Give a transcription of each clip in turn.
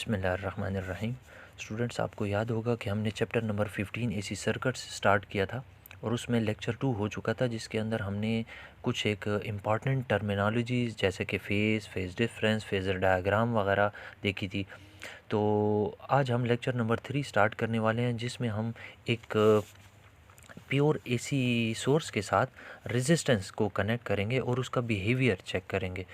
बिस्मिल्लाहिर्रहमानिर्रहीम। स्टूडेंट्स, आपको याद होगा कि हमने chapter number 15 AC circuits start किया था और उसमें लेक्चर 2 हो चुका था, जिसके अंदर हमने कुछ एक इम्पॉर्टेंट टर्मिनोलॉजीज़ जैसे कि फेज़ डिफरेंस, फेज़र डायग्राम वगैरह देखी थी। तो आज हम लेक्चर नंबर 3 स्टार्ट करने वाले हैं, जिसमें हम एक प्योर एसी सोर्स के साथ रेजिस्टेंस को कनेक्ट करेंगे और उसका बिहेवियर चेक करेंगे।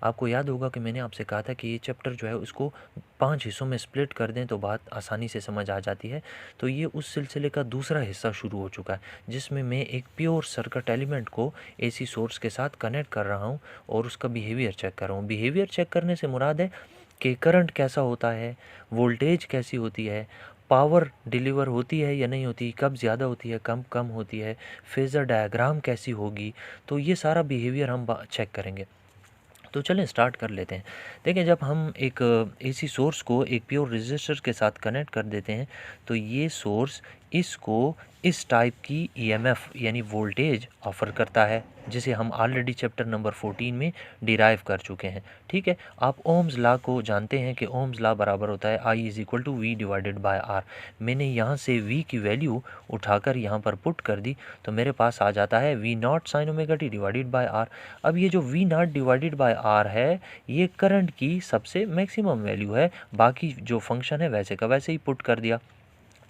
आपको याद होगा कि मैंने आपसे कहा था कि ये चैप्टर जो है उसको 5 हिस्सों में स्प्लिट कर दें तो बात आसानी से समझ आ जाती है। तो ये उस सिलसिले का दूसरा हिस्सा शुरू हो चुका है, जिसमें मैं एक प्योर सर्किट एलिमेंट को एसी सोर्स के साथ कनेक्ट कर रहा हूँ और उसका बिहेवियर चेक कर रहा हूँ। बिहेवियर चेक करने से मुराद है कि करंट कैसा होता है, वोल्टेज कैसी होती है, पावर डिलीवर होती है या नहीं होती, कब ज़्यादा होती है, कम कम होती है, फेज़र डायग्राम कैसी होगी। तो ये सारा बिहेवियर हम चेक करेंगे। तो चलें स्टार्ट कर लेते हैं। देखिए, जब हम एक एसी सोर्स को एक प्योर रेजिस्टर के साथ कनेक्ट कर देते हैं तो ये सोर्स इसको इस टाइप की ईएमएफ यानी वोल्टेज ऑफ़र करता है, जिसे हम ऑलरेडी चैप्टर नंबर 14 में डिराइव कर चुके हैं। ठीक है, आप ओम्स लॉ को जानते हैं कि ओम्स लॉ बराबर होता है I = V divided by R। मैंने यहाँ से V की वैल्यू उठाकर यहाँ पर पुट कर दी तो मेरे पास आ जाता है V0 sin omega t divided by R। अब ये जो V0 डिवाइडेड बाय R है, ये करंट की सबसे मैक्सिमम वैल्यू है। बाकी जो फंक्शन है वैसे का वैसे ही पुट कर दिया।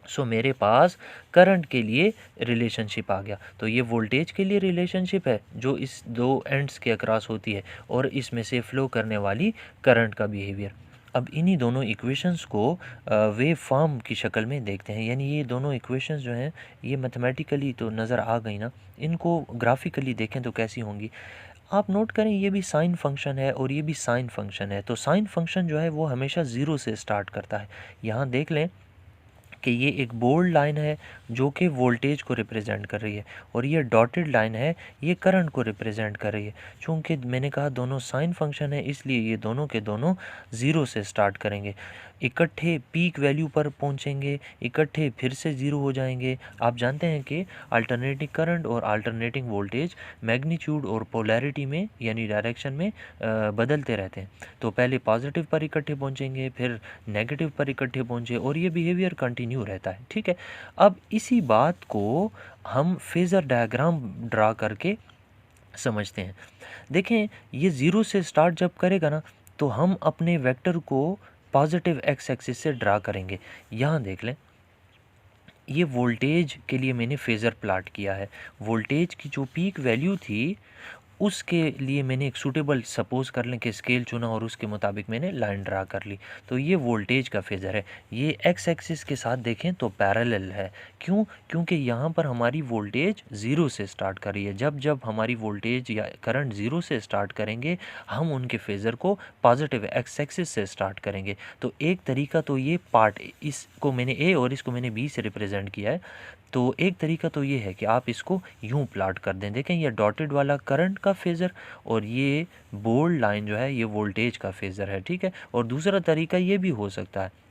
सो मेरे पास करंट के लिए रिलेशनशिप आ गया। तो ये वोल्टेज के लिए रिलेशनशिप है जो इस दो एंड्स के अक्रॉस होती है और इसमें से फ्लो करने वाली करंट का बिहेवियर। अब इन्हीं दोनों इक्वेशंस को वेव फॉर्म की शक्ल में देखते हैं। यानी ये दोनों इक्वेशंस जो हैं ये मैथमेटिकली तो नज़र आ गई ना, इनको ग्राफिकली देखें तो कैसी होंगी। आप नोट करें, ये भी साइन फंक्शन है और ये भी साइन फंक्शन है। तो साइन फंक्शन जो है वो हमेशा ज़ीरो से स्टार्ट करता है। यहाँ देख लें कि ये एक बोल्ड लाइन है जो कि वोल्टेज को रिप्रेजेंट कर रही है और ये डॉटेड लाइन है, ये करंट को रिप्रेजेंट कर रही है। चूँकि मैंने कहा दोनों साइन फंक्शन है, इसलिए ये दोनों के दोनों ज़ीरो से स्टार्ट करेंगे, इकट्ठे पीक वैल्यू पर पहुंचेंगे, इकट्ठे फिर से ज़ीरो हो जाएंगे। आप जानते हैं कि अल्टरनेटिंग करंट और अल्टरनेटिंग वोल्टेज मैग्नीट्यूड और पोलैरिटी में यानी डायरेक्शन में बदलते रहते हैं। तो पहले पॉजिटिव पर इकट्ठे पहुंचेंगे, फिर नेगेटिव पर इकट्ठे पहुंचे और ये बिहेवियर कंटिन्यू रहता है। ठीक है, अब इसी बात को हम फेज़र डायग्राम ड्रा करके समझते हैं। देखें, ये ज़ीरो से स्टार्ट जब करेगा ना तो हम अपने वेक्टर को पॉजिटिव एक्स एक्सिस से ड्रा करेंगे। यहाँ देख लें, ये वोल्टेज के लिए मैंने फेज़र प्लाट किया है। वोल्टेज की जो पीक वैल्यू थी उसके लिए मैंने एक सूटेबल सपोज़ कर लें कि स्केल चुना और उसके मुताबिक मैंने लाइन ड्रा कर ली। तो ये वोल्टेज का फेज़र है। ये एक्स एक्सिस के साथ देखें तो पैरेलल है। क्यों? क्योंकि यहाँ पर हमारी वोल्टेज ज़ीरो से स्टार्ट कर रही है। जब जब हमारी वोल्टेज या करंट ज़ीरो से स्टार्ट करेंगे, हम उनके फेज़र को पॉजिटिव एक्स एक्सिस से स्टार्ट करेंगे। तो एक तरीका तो ये पार्ट, इसको मैंने ए और इसको मैंने बी से रिप्रेजेंट किया है। तो एक तरीका तो ये है कि आप इसको यूं प्लाट कर दें। देखें, ये डॉटेड वाला करंट का फेज़र और ये बोल्ड लाइन जो है ये वोल्टेज का फेज़र है। ठीक है, और दूसरा तरीका ये भी हो सकता है।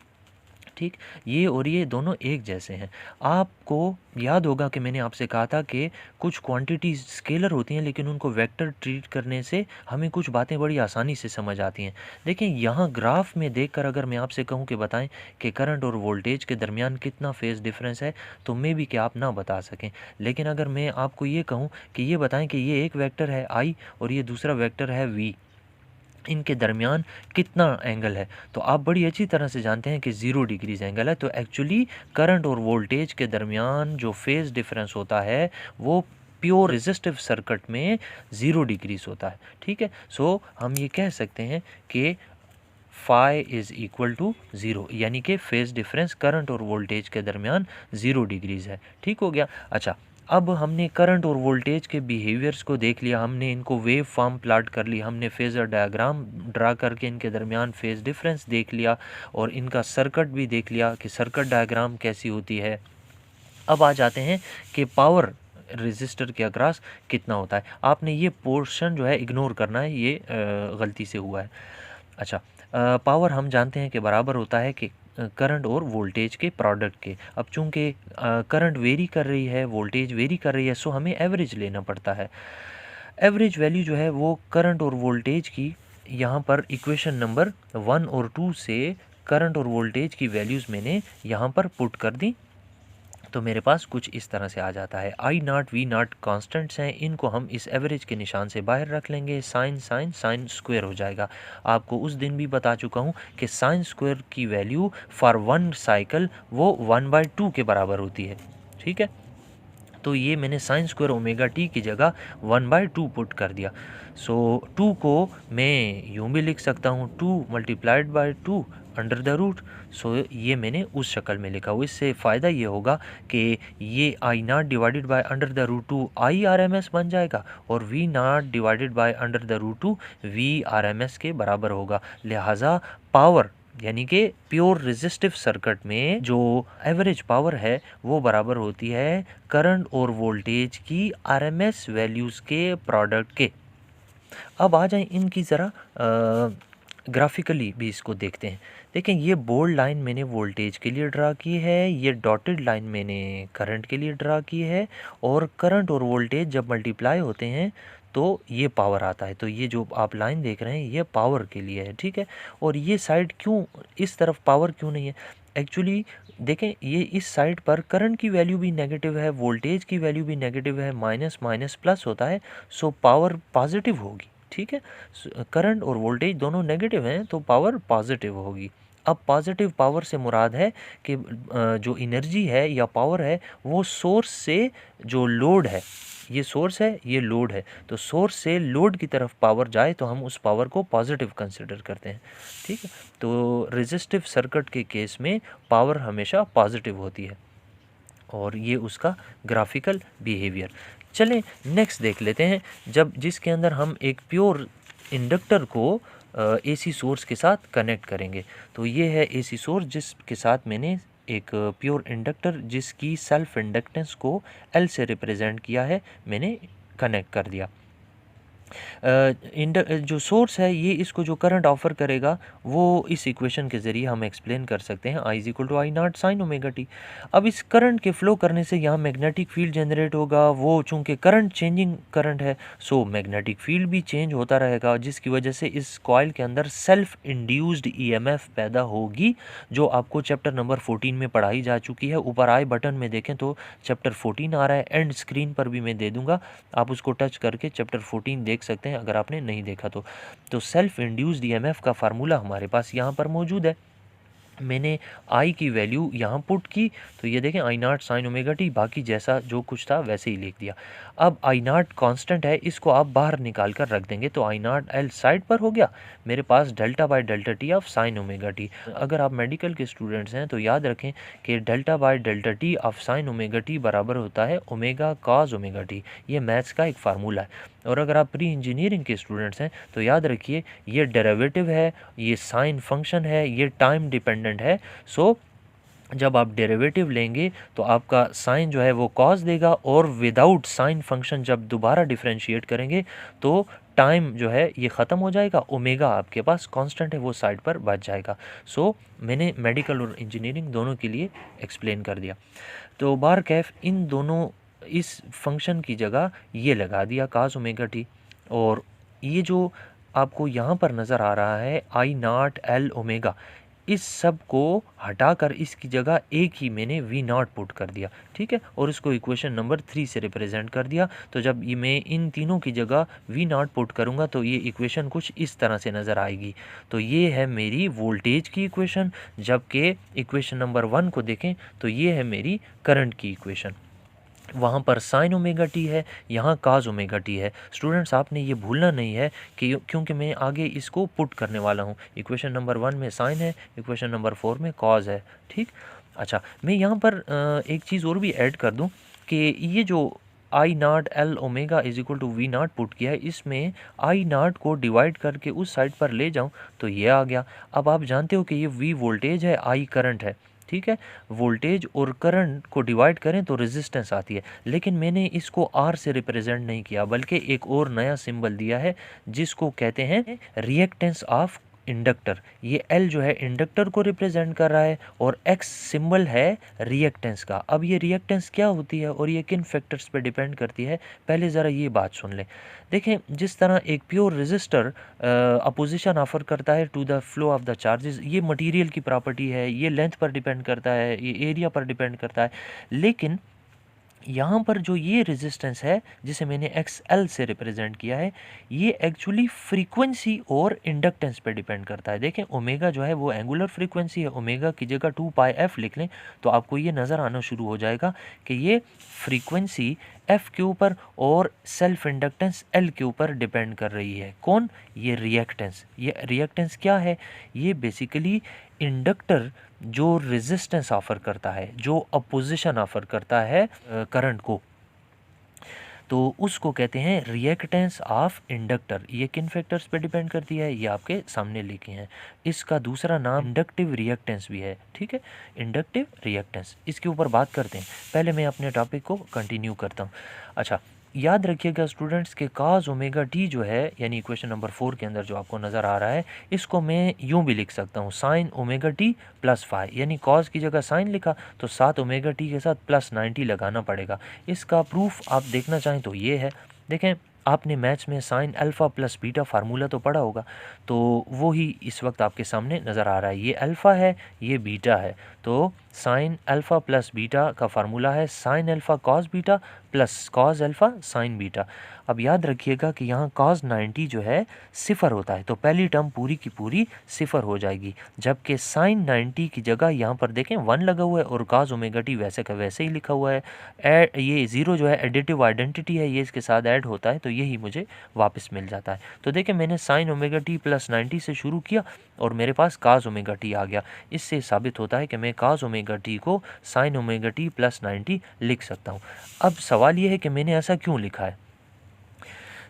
ठीक, ये और ये दोनों एक जैसे हैं। आपको याद होगा कि मैंने आपसे कहा था कि कुछ क्वांटिटीज़ स्केलर होती हैं लेकिन उनको वेक्टर ट्रीट करने से हमें कुछ बातें बड़ी आसानी से समझ आती हैं। देखें, यहाँ ग्राफ में देखकर अगर मैं आपसे कहूँ कि बताएं कि करंट और वोल्टेज के दरमियान कितना फेज़ डिफरेंस है, तो मे बी कि आप ना बता सकें। लेकिन अगर मैं आपको ये कहूँ कि ये बताएं कि ये एक वेक्टर है I और ये दूसरा वेक्टर है V, इनके दरमियान कितना एंगल है, तो आप बड़ी अच्छी तरह से जानते हैं कि 0 डिग्रीज एंगल है। तो एक्चुअली करंट और वोल्टेज के दरमियान जो फेज़ डिफरेंस होता है वो प्योर रेजिस्टिव सर्किट में 0 डिग्रीज होता है। ठीक है, सो हम ये कह सकते हैं कि फाई इज़ इक्वल टू 0, यानी कि फेज़ डिफरेंस करंट और वोल्टेज के दरमियान 0 डिग्रीज है। ठीक हो गया। अच्छा, अब हमने करंट और वोल्टेज के बिहेवियर्स को देख लिया, हमने इनको वेव फॉर्म प्लाट कर ली, हमने फेज़र डायग्राम ड्रा करके इनके दरमियान फेज़ डिफरेंस देख लिया और इनका सर्किट भी देख लिया कि सर्किट डायग्राम कैसी होती है। अब आ जाते हैं कि पावर रेजिस्टर के अक्रॉस कितना होता है। आपने ये पोर्शन जो है इग्नोर करना है, ये गलती से हुआ है। अच्छा, पावर हम जानते हैं कि बराबर होता है कि करंट और वोल्टेज के प्रोडक्ट के। अब चूंकि करंट वेरी कर रही है, वोल्टेज वेरी कर रही है, सो हमें एवरेज लेना पड़ता है। एवरेज वैल्यू जो है वो करंट और वोल्टेज की यहाँ पर इक्वेशन नंबर 1 और 2 से करंट और वोल्टेज की वैल्यूज़ मैंने यहाँ पर पुट कर दी, तो मेरे पास कुछ इस तरह से आ जाता है। आई नॉट वी नॉट कॉन्स्टेंट्स हैं, इनको हम इस एवरेज के निशान से बाहर रख लेंगे। साइन साइन साइन स्क्वायर हो जाएगा। आपको उस दिन भी बता चुका हूँ कि साइन स्क्वायर की वैल्यू फॉर वन साइकिल वो 1/2 के बराबर होती है। ठीक है, तो ये मैंने साइन स्क्वायर ओमेगा टी की जगह 1/2 पुट कर दिया। सो 2 को मैं यूँ भी लिख सकता हूँ, 2 multiplied by 2 under the root. So ये मैंने उस शक्ल में लिखा। इससे फ़ायदा ये होगा कि ये I naught divided by under the root 2 I R M S बन जाएगा और V naught divided by under the root 2 V R M S के बराबर होगा। लिहाजा पावर यानी कि प्योर रेजिस्टिव सर्किट में जो एवरेज पावर है वो बराबर होती है करंट और वोल्टेज की आरएमएस वैल्यूज़ के प्रोडक्ट के। अब आ जाएं इनकी ज़रा ग्राफिकली भी इसको देखते हैं। देखें, ये बोल्ड लाइन मैंने वोल्टेज के लिए ड्रा की है, ये डॉटेड लाइन मैंने करंट के लिए ड्रा की है, और करंट और वोल्टेज जब मल्टीप्लाई होते हैं तो ये पावर आता है। तो ये जो आप लाइन देख रहे हैं ये पावर के लिए है, ठीक है। और ये साइड क्यों, इस तरफ पावर क्यों नहीं है? एक्चुअली देखें, ये इस साइड पर करंट की वैल्यू भी नेगेटिव है, वोल्टेज की वैल्यू भी नेगेटिव है, माइनस माइनस प्लस होता है, सो पावर पॉजिटिव होगी। ठीक है, करंट और वोल्टेज दोनों नेगेटिव हैं तो पावर पॉजिटिव होगी। अब पॉजिटिव पावर से मुराद है कि जो एनर्जी है या पावर है वो सोर्स से, जो लोड है, ये सोर्स है ये लोड है, तो सोर्स से लोड की तरफ पावर जाए तो हम उस पावर को पॉजिटिव कंसिडर करते हैं। ठीक है, तो रेजिस्टिव सर्किट के केस में पावर हमेशा पॉजिटिव होती है और ये उसका ग्राफिकल बिहेवियर। चलें नेक्स्ट देख लेते हैं, जब जिसके अंदर हम एक प्योर इंडक्टर को एसी सोर्स के साथ कनेक्ट करेंगे। तो ये है एसी सोर्स जिसके साथ मैंने एक प्योर इंडक्टर जिसकी सेल्फ इंडक्टेंस को एल से रिप्रेजेंट किया है, मैंने कनेक्ट कर दिया। जो सोर्स है ये इसको जो करंट ऑफर करेगा वो इस इक्वेशन के ज़रिए हम एक्सप्लेन कर सकते हैं, I = I not sine omega T. अब इस करंट के फ्लो करने से यहाँ मैग्नेटिक फील्ड जनरेट होगा, वो चूँकि करंट चेंजिंग करंट है सो मैग्नेटिक फील्ड भी चेंज होता रहेगा, जिसकी वजह से इस कॉइल के अंदर सेल्फ इंड्यूस्ड ईएमएफ पैदा होगी, जो आपको चैप्टर नंबर 14 में पढ़ाई जा चुकी है। ऊपर आई बटन में देखें तो चैप्टर 14 आ रहा है, एंड स्क्रीन पर भी मैं दे दूँगा, आप उसको टच करके चैप्टर 14 देख सकते हैं अगर आपने नहीं देखा तो सेल्फ इंड्यूस्ड ईएमएफ का फार्मूला हमारे पास यहाँ पर मौजूद है। मैंने आई की वैल्यू यहाँ पुट की, तो ये देखें I not sine omega T, बाकी जैसा जो कुछ था वैसे ही लिख दिया। अब I नॉट कांस्टेंट है, इसको आप बाहर निकाल कर रख देंगे तो I नॉट एल साइड पर हो गया, मेरे पास delta by delta T of sine omega T. अगर आप मेडिकल के स्टूडेंट्स हैं तो याद रखें कि delta by delta T of sine omega T बराबर होता है ओमेगा कॉस ओमेगा टी। ये मैथ्स का एक फार्मूला है। और अगर आप प्री इंजीनियरिंग के स्टूडेंट्स हैं तो याद रखिए ये डेरिवेटिव है, ये साइन फंक्शन है, ये टाइम डिपेंडेंट है। सो जब आप डेरिवेटिव लेंगे तो आपका साइन जो है वो कॉस देगा, और विदाउट साइन फंक्शन जब दोबारा डिफरेंशिएट करेंगे तो टाइम जो है ये ख़त्म हो जाएगा, ओमेगा आपके पास कांस्टेंट है वो साइड पर बच जाएगा। सो मैंने मेडिकल और इंजीनियरिंग दोनों के लिए एक्सप्लेन कर दिया। तो बार कैफ इन दोनों इस फंक्शन की जगह ये लगा दिया कॉस ओमेगा टी, और ये जो आपको यहाँ पर नज़र आ रहा है I नॉट एल ओमेगा, इस सब को हटाकर इसकी जगह एक ही मैंने V नॉट पुट कर दिया। ठीक है, और इसको इक्वेशन नंबर 3 से रिप्रेजेंट कर दिया। तो जब ये मैं इन तीनों की जगह V नॉट पुट करूँगा तो ये इक्वेशन कुछ इस तरह से नज़र आएगी। तो ये है मेरी वोल्टेज की इक्वेशन, जबकि इक्वेशन नंबर 1 को देखें तो ये है मेरी करंट की इक्वेशन। वहाँ पर साइन ओमेगा टी है, यहाँ काज ओमेगा टी है। स्टूडेंट्स आपने ये भूलना नहीं है कि क्योंकि मैं आगे इसको पुट करने वाला हूँ। इक्वेशन नंबर 1 में साइन है, इक्वेशन नंबर 4 में कॉज है। ठीक, अच्छा मैं यहाँ पर एक चीज़ और भी ऐड कर दूँ कि ये जो I naught L omega is equal to V naught put किया है, इसमें I नॉट को डिवाइड करके उस साइड पर ले जाऊँ तो ये आ गया। अब आप जानते हो कि ये V वोल्टेज है, I करंट है। ठीक है, वोल्टेज और करंट को डिवाइड करें तो रेजिस्टेंस आती है, लेकिन मैंने इसको R से रिप्रेजेंट नहीं किया बल्कि एक और नया सिंबल दिया है जिसको कहते हैं रिएक्टेंस ऑफ इंडक्टर, ये L जो है इंडक्टर को रिप्रेजेंट कर रहा है और X सिंबल है रिएक्टेंस का। अब ये रिएक्टेंस क्या होती है और ये किन फैक्टर्स पे डिपेंड करती है, पहले ज़रा ये बात सुन लें। देखें, जिस तरह एक प्योर रेजिस्टर अपोजिशन ऑफर करता है to the flow of the charges, ये मटेरियल की प्रॉपर्टी है, ये लेंथ पर डिपेंड करता है, ये एरिया पर डिपेंड करता है। लेकिन यहाँ पर जो ये रेजिस्टेंस है जिसे मैंने XL से रिप्रेजेंट किया है, ये एक्चुअली फ्रीक्वेंसी और इंडक्टेंस पे डिपेंड करता है। देखें, ओमेगा जो है वो एंगुलर फ्रीक्वेंसी है, ओमेगा की जगह 2πf लिख लें तो आपको ये नज़र आना शुरू हो जाएगा कि ये फ्रीक्वेंसी F के ऊपर और सेल्फ इंडक्टेंस L के ऊपर डिपेंड कर रही है। कौन? ये रिएक्टेंस। ये रिएक्टेंस क्या है? ये बेसिकली इंडक्टर जो रेजिस्टेंस ऑफर करता है, जो अपोजिशन ऑफर करता है करंट को, तो उसको कहते हैं रिएक्टेंस ऑफ इंडक्टर। ये किन फैक्टर्स पे डिपेंड करती है, ये आपके सामने लिखे हैं। इसका दूसरा नाम इंडक्टिव रिएक्टेंस भी है, ठीक है, इंडक्टिव रिएक्टेंस। इसके ऊपर बात करते हैं, पहले मैं अपने टॉपिक को कंटिन्यू करता हूँ। अच्छा, याद रखिएगा स्टूडेंट्स के cos ओमेगा टी जो है, यानी इक्वेशन नंबर 4 के अंदर जो आपको नज़र आ रहा है, इसको मैं यूँ भी लिख सकता हूँ sin omega T plus phi, यानी cos की जगह sin लिखा तो साथ ओमेगा टी के साथ प्लस 90 लगाना पड़ेगा। इसका प्रूफ आप देखना चाहें तो ये है। देखें, आपने मैथ्स में sine alpha plus beta formula तो पढ़ा होगा, तो वो ही इस वक्त आपके सामने नज़र आ रहा है। ये अल्फ़ा है, ये बीटा है, तो साइन अल्फ़ा प्लस बीटा का फार्मूला है sine alpha cos beta plus cos alpha sine beta. अब याद रखिएगा कि यहाँ cos 90 जो है सिफ़र होता है, तो पहली टर्म पूरी की पूरी सिफ़र हो जाएगी, जबकि sin 90 की जगह यहाँ पर देखें 1 लगा हुआ है और cos ओमेगा टी वैसे का वैसे ही लिखा हुआ है। ये 0 जो है एडिटिव आइडेंटिटी है, ये इसके साथ ऐड होता है तो यही मुझे वापस मिल जाता है। तो देखें, मैंने sin ओमेगा टी प्लस 90 से शुरू किया और मेरे पास cos ओमेगा टी आ गया। इससे साबित होता है कि मैं cos ओमेगा टी को sin ओमेगा टी प्लस 90 लिख सकता हूँ। अब सवाल ये है कि मैंने ऐसा क्यों लिखा है।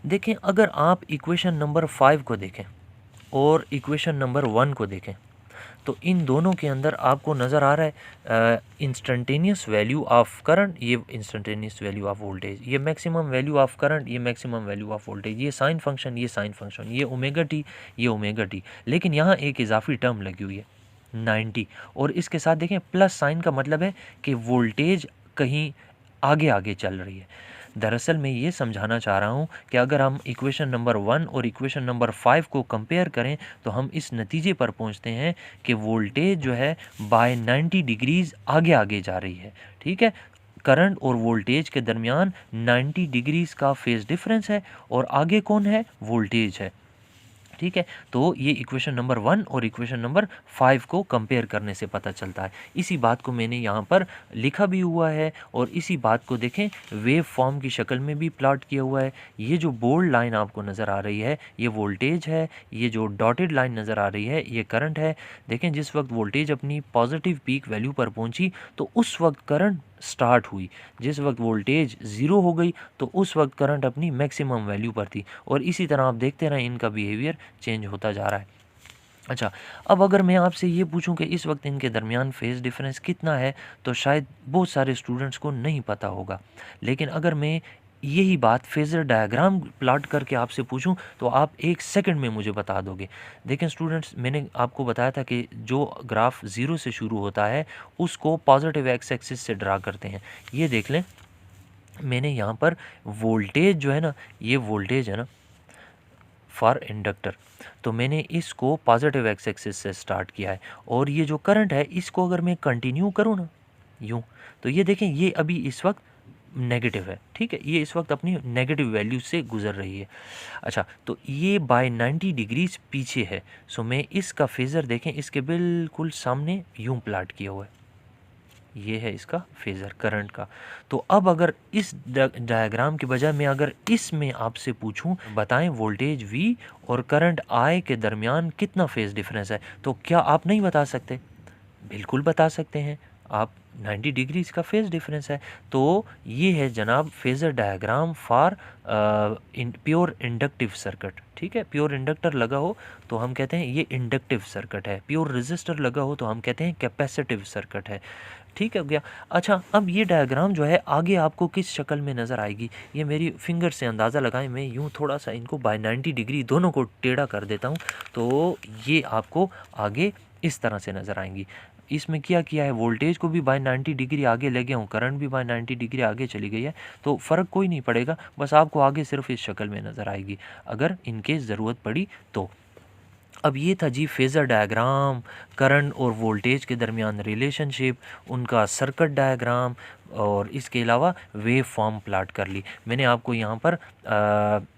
देखें, अगर आप इक्वेशन नंबर 5 को देखें और इक्वेशन नंबर 1 को देखें, तो इन दोनों के अंदर आपको नज़र आ रहा है इंस्टेंटेनियस वैल्यू ऑफ करंट, ये इंस्टेंटेनियस वैल्यू ऑफ वोल्टेज, ये मैक्सिमम वैल्यू ऑफ करंट, ये मैक्सिमम वैल्यू ऑफ वोल्टेज, ये साइन फंक्शन, ये साइन फंक्शन, ये ओमेगा टी, ये ओमेगा टी। लेकिन यहाँ एक इजाफी टर्म लगी हुई है 90, और इसके साथ देखें प्लस साइन का मतलब है कि वोल्टेज कहीं आगे आगे चल रही है। दरअसल मैं ये समझाना चाह रहा हूँ कि अगर हम इक्वेशन नंबर 1 और इक्वेशन नंबर 5 को कंपेयर करें तो हम इस नतीजे पर पहुँचते हैं कि वोल्टेज जो है बाय 90 डिग्रीज़ आगे आगे जा रही है, ठीक है। करंट और वोल्टेज के दरमियान 90 डिग्रीज़ का फेज़ डिफरेंस है और आगे कौन है? वोल्टेज है, ठीक है। तो ये इक्वेशन नंबर 1 और इक्वेशन नंबर 5 को कंपेयर करने से पता चलता है। इसी बात को मैंने यहाँ पर लिखा भी हुआ है और इसी बात को देखें वेव फॉर्म की शक्ल में भी प्लॉट किया हुआ है। ये जो बोल्ड लाइन आपको नज़र आ रही है ये वोल्टेज है, ये जो डॉटेड लाइन नज़र आ रही है ये करंट है। देखें, जिस वक्त वोल्टेज अपनी पॉजिटिव पीक वैल्यू पर पहुँची तो उस वक्त करंट स्टार्ट हुई, जिस वक्त वोल्टेज 0 हो गई तो उस वक्त करंट अपनी मैक्सिमम वैल्यू पर थी, और इसी तरह आप देखते रहें इनका बिहेवियर चेंज होता जा रहा है। अच्छा, अब अगर मैं आपसे ये पूछूं कि इस वक्त इनके दरमियान फेज़ डिफरेंस कितना है तो शायद बहुत सारे स्टूडेंट्स को नहीं पता होगा, लेकिन अगर मैं यही बात फेज़र डायग्राम प्लॉट करके आपसे पूछूं तो आप 1 सेकंड में मुझे बता दोगे। देखें स्टूडेंट्स, मैंने आपको बताया था कि जो ग्राफ 0 से शुरू होता है उसको पॉजिटिव एक्स एक्सिस से ड्रा करते हैं। ये देख लें, मैंने यहाँ पर वोल्टेज जो है ना, ये वोल्टेज है ना फॉर इंडक्टर, तो मैंने इसको पॉजिटिव एक्स एक्सिस से स्टार्ट किया है, और ये जो करंट है इसको अगर मैं कंटिन्यू करूँ ना यूँ, तो ये देखें ये अभी इस वक्त नेगेटिव है, ठीक है, ये इस वक्त अपनी नेगेटिव वैल्यू से गुजर रही है। अच्छा, तो ये बाय 90 डिग्रीज पीछे है। सो मैं इसका फेज़र देखें, इसके बिल्कुल सामने यूँ प्लाट किया हुआ है, ये है इसका फेज़र करंट का। तो अब अगर इस डायग्राम के बजाय मैं अगर इसमें आपसे पूछूं बताएं वोल्टेज V और करंट I के दरमियान कितना फेज़ डिफरेंस है, तो क्या आप नहीं बता सकते? बिल्कुल बता सकते हैं आप, 90 डिग्रीज का फेज़ डिफरेंस है। तो ये है जनाब phasor diagram for pure inductive circuit, ठीक है। प्योर इंडक्टर लगा हो तो हम कहते हैं ये इंडक्टिव सर्किट है, प्योर रेजिस्टर लगा हो तो हम कहते हैं कैपेसिटिव सर्किट है। ठीक है गया। अच्छा, अब ये डायग्राम जो है आगे आपको किस शक्ल में नज़र आएगी, ये मेरी फिंगर से अंदाज़ा लगाएं। मैं यूँ थोड़ा सा इनको बाय 90 डिग्री दोनों को टेढ़ा कर देता हूँ, तो ये आपको आगे इस तरह से नज़र आएंगी। इसमें क्या किया है, वोल्टेज को भी बाय 90 डिग्री आगे ले गया हूँ, करंट भी बाय 90 डिग्री आगे चली गई है, तो फ़र्क कोई नहीं पड़ेगा, बस आपको आगे सिर्फ इस शक्ल में नज़र आएगी अगर इनकेस ज़रूरत पड़ी तो। अब ये था जी फेज़र डायग्राम, करंट और वोल्टेज के दरमियान रिलेशनशिप, उनका सर्किट डायग्राम, और इसके अलावा वेव फॉर्म प्लाट कर ली। मैंने आपको यहाँ पर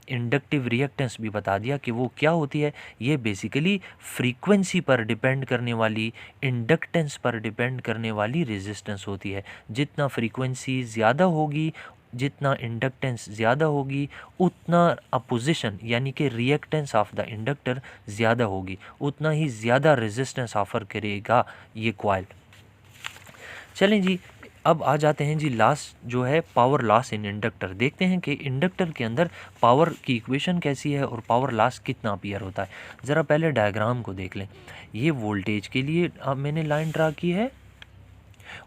इंडक्टिव रिएक्टेंस भी बता दिया कि वो क्या होती है। ये बेसिकली फ्रीक्वेंसी पर डिपेंड करने वाली, इंडक्टेंस पर डिपेंड करने वाली रेजिस्टेंस होती है। जितना फ्रीक्वेंसी ज़्यादा होगी, जितना इंडक्टेंस ज़्यादा होगी, उतना अपोजिशन यानी कि रिएक्टेंस ऑफ द इंडक्टर ज़्यादा होगी, उतना ही ज़्यादा रेजिस्टेंस ऑफर करेगा ये कॉइल। चलें जी, अब आ जाते हैं जी लास्ट जो है पावर लॉस इन इंडक्टर। देखते हैं कि इंडक्टर के अंदर पावर की इक्वेशन कैसी है और पावर लॉस कितना अपीयर होता है। ज़रा पहले डायग्राम को देख लें। ये वोल्टेज के लिए अब मैंने लाइन ड्रा की है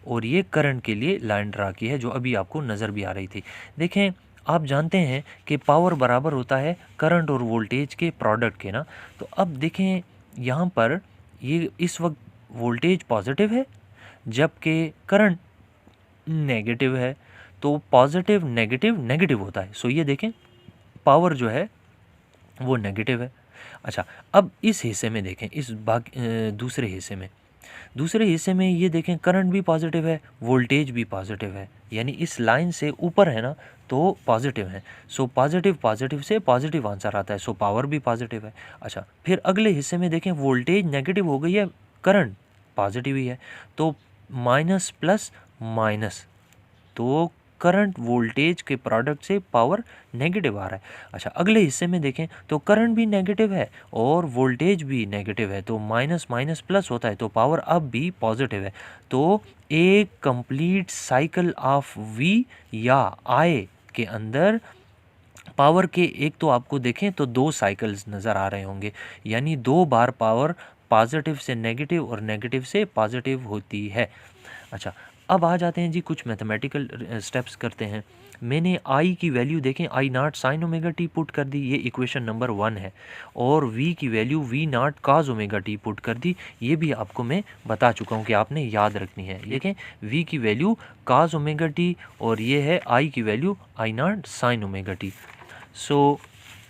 और ये करंट के लिए लाइन ड्रा की है, जो अभी आपको नज़र भी आ रही थी। देखें, आप जानते हैं कि पावर बराबर होता है करंट और वोल्टेज के प्रोडक्ट के ना। तो अब देखें यहाँ पर ये इस वक्त वोल्टेज पॉजिटिव है जबकि करंट नेगेटिव है, तो पॉजिटिव नेगेटिव नेगेटिव होता है। सो ये देखें पावर जो है वो नेगेटिव है। अच्छा, अब इस हिस्से में देखें, इस दूसरे हिस्से में ये देखें करंट भी पॉजिटिव है, वोल्टेज भी पॉजिटिव है, यानी इस लाइन से ऊपर है ना तो पॉजिटिव है। सो पॉजिटिव पॉजिटिव से पॉजिटिव आंसर आता है, सो पावर भी पॉजिटिव है। अच्छा, फिर अगले हिस्से में देखें वोल्टेज नेगेटिव हो गई है, करंट पॉजिटिव ही है, तो माइनस प्लस माइनस, तो करंट वोल्टेज के प्रोडक्ट से पावर नेगेटिव आ रहा है। अच्छा, अगले हिस्से में देखें तो करंट भी नेगेटिव है और वोल्टेज भी नेगेटिव है, तो माइनस माइनस प्लस होता है, तो पावर अब भी पॉजिटिव है। तो एक कंप्लीट साइकिल ऑफ वी या आई के अंदर पावर के एक तो आपको देखें तो 2 साइकिल्स नज़र आ रहे होंगे, यानी 2 बार पावर पॉजिटिव से नेगेटिव और नेगेटिव से पॉजिटिव होती है। अच्छा, अब आ जाते हैं जी कुछ मैथमेटिकल स्टेप्स करते हैं। मैंने आई की वैल्यू देखें, I naught sine omega T put कर दी, ये इक्वेशन नंबर 1 है, और वी की value V naught cos omega T put कर दी, ये भी आपको मैं बता चुका हूँ कि आपने याद रखनी है। देखें, वी की वैल्यू काज ओमेगा टी और ये है आई की value I naught sine omega T. So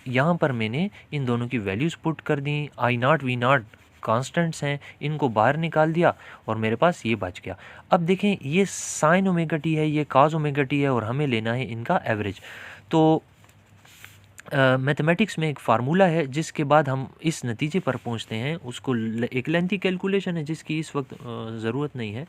यहाँ पर मैंने इन दोनों की वैल्यूज़ पुट कर दी, I naught V naught constants हैं, इनको बाहर निकाल दिया और मेरे पास ये बच गया। अब देखें, ये साइन ओमेगा टी है, ये काज ओमेगा टी है, और हमें लेना है इनका एवरेज। तो मैथमेटिक्स में एक फार्मूला है जिसके बाद हम इस नतीजे पर पहुंचते हैं, उसको एक लेंथी कैलकुलेशन है जिसकी इस वक्त ज़रूरत नहीं है।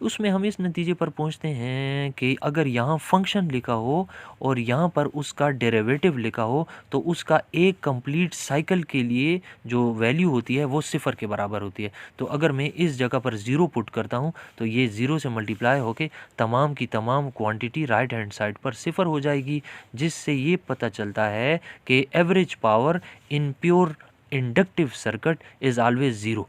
उसमें हम इस नतीजे पर पहुंचते हैं कि अगर यहाँ फंक्शन लिखा हो और यहाँ पर उसका डेरिवेटिव लिखा हो तो उसका एक कंप्लीट साइकिल के लिए जो वैल्यू होती है वो 0 के बराबर होती है। तो अगर मैं इस जगह पर 0 पुट करता हूँ तो ये 0 से मल्टीप्लाई होके तमाम की तमाम क्वांटिटी राइट हैंड साइड पर 0 हो जाएगी, जिससे ये पता चलता है कि average power in pure inductive circuit is always 0।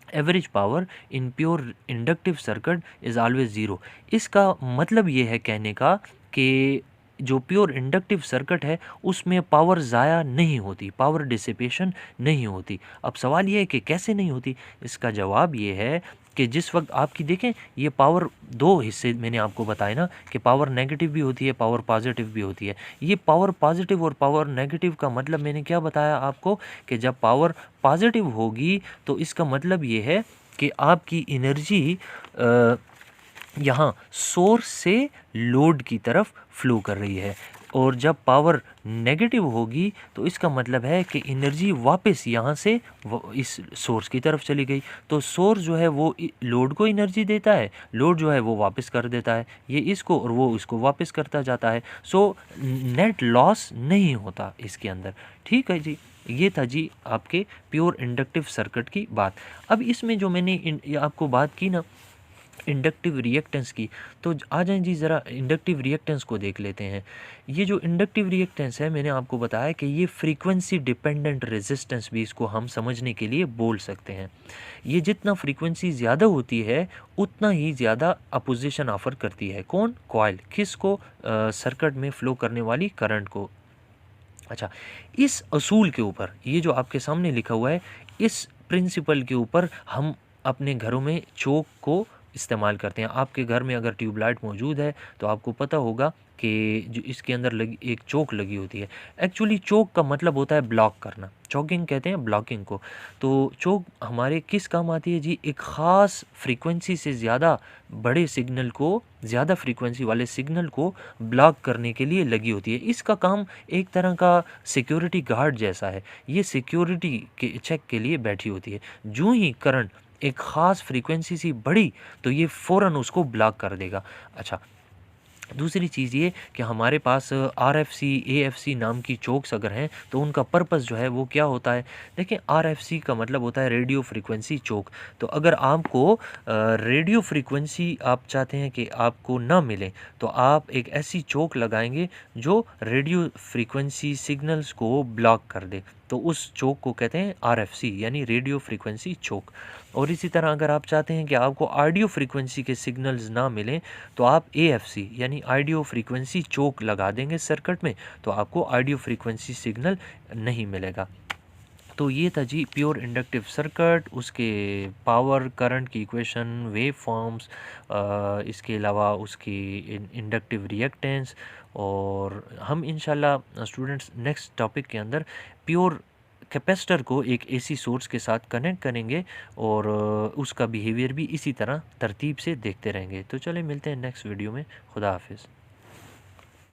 Average power in pure inductive circuit is always 0। इसका मतलब ये है कहने का कि जो प्योर इंडक्टिव सर्किट है उसमें पावर ज़ाया नहीं होती, पावर डिसिपेशन नहीं होती। अब सवाल ये है कि कैसे नहीं होती, इसका जवाब ये है कि जिस वक्त आपकी देखें ये पावर 2 हिस्से मैंने आपको बताया ना कि पावर नेगेटिव भी होती है, पावर पॉजिटिव भी होती है। ये पावर पॉजिटिव और पावर नेगेटिव का मतलब मैंने क्या बताया आपको कि जब पावर पॉजिटिव होगी तो इसका मतलब ये है कि आपकी एनर्जी यहाँ सोर्स से लोड की तरफ फ्लो कर रही है, और जब पावर नेगेटिव होगी तो इसका मतलब है कि एनर्जी वापस यहाँ से इस सोर्स की तरफ चली गई। तो सोर्स जो है वो लोड को एनर्जी देता है, लोड जो है वो वापस कर देता है, ये इसको और वो इसको वापस करता जाता है। सो नेट लॉस नहीं होता इसके अंदर। ठीक है जी, ये था जी आपके प्योर इंडक्टिव सर्किट की बात। अब इसमें जो मैंने आपको बात की ना इंडक्टिव रिएक्टेंस की। तो आ जाएँ जी, ज़रा इंडक्टिव रिएक्टेंस को देख लेते हैं। ये जो इंडक्टिव रिएक्टेंस है, मैंने आपको बताया कि ये फ्रीक्वेंसी डिपेंडेंट रेजिस्टेंस भी इसको हम समझने के लिए बोल सकते हैं। ये जितना फ्रीक्वेंसी ज़्यादा होती है उतना ही ज़्यादा अपोजिशन ऑफ़र करती है। कौन? कॉइल। किसको? सर्किट में फ़्लो करने वाली करंट को। अच्छा, इस असूल के ऊपर, ये जो आपके सामने लिखा हुआ है, इस प्रिंसिपल के ऊपर हम अपने घरों में चोक को इस्तेमाल करते हैं। आपके घर में अगर ट्यूबलाइट मौजूद है तो आपको पता होगा कि जो इसके अंदर लगी एक चोक लगी होती है। एक्चुअली चोक का मतलब होता है ब्लॉक करना, चोकिंग कहते हैं ब्लॉकिंग को। तो चोक हमारे किस काम आती है जी? एक ख़ास फ्रीक्वेंसी से ज़्यादा बड़े सिग्नल को, ज़्यादा फ्रीक्वेंसी वाले सिग्नल को ब्लॉक करने के लिए लगी होती है। इसका काम एक तरह का सिक्योरिटी गार्ड जैसा है। ये सिक्योरिटी के चेक के लिए बैठी होती है। जूँ ही करंट एक ख़ास फ्रीक्वेंसी से बढ़ी तो ये फ़ौरन उसको ब्लॉक कर देगा। अच्छा, दूसरी चीज़ ये कि हमारे पास आरएफसी, एएफसी नाम की चोक्स अगर हैं तो उनका पर्पस जो है वो क्या होता है? देखिए, आरएफसी का मतलब होता है रेडियो फ्रीक्वेंसी चोक। तो अगर आपको रेडियो फ्रीक्वेंसी आप चाहते हैं कि आपको ना मिले तो आप एक ऐसी चोक लगाएँगे जो रेडियो फ्रीक्वेंसी सिग्नल्स को ब्लॉक कर दे। तो उस चोक को कहते हैं आरएफसी, यानी रेडियो फ्रीक्वेंसी चोक। और इसी तरह अगर आप चाहते हैं कि आपको ऑडियो फ्रीक्वेंसी के सिग्नल्स ना मिलें तो आप एएफसी यानी ऑडियो फ्रीक्वेंसी चोक लगा देंगे सर्किट में, तो आपको ऑडियो फ्रीक्वेंसी सिग्नल नहीं मिलेगा। तो ये था जी प्योर इंडक्टिव सर्किट, उसके पावर करंट की इक्वेशन, वेव फॉर्म्स, इसके अलावा उसकी इंडक्टिव रिएक्टेंस। और हम इंशाल्लाह स्टूडेंट्स नेक्स्ट टॉपिक के अंदर प्योर कैपेसिटर को एक एसी सोर्स के साथ कनेक्ट करेंगे और उसका बिहेवियर भी इसी तरह तरतीब से देखते रहेंगे। तो चले मिलते हैं नेक्स्ट वीडियो में। खुदा हाफिज़।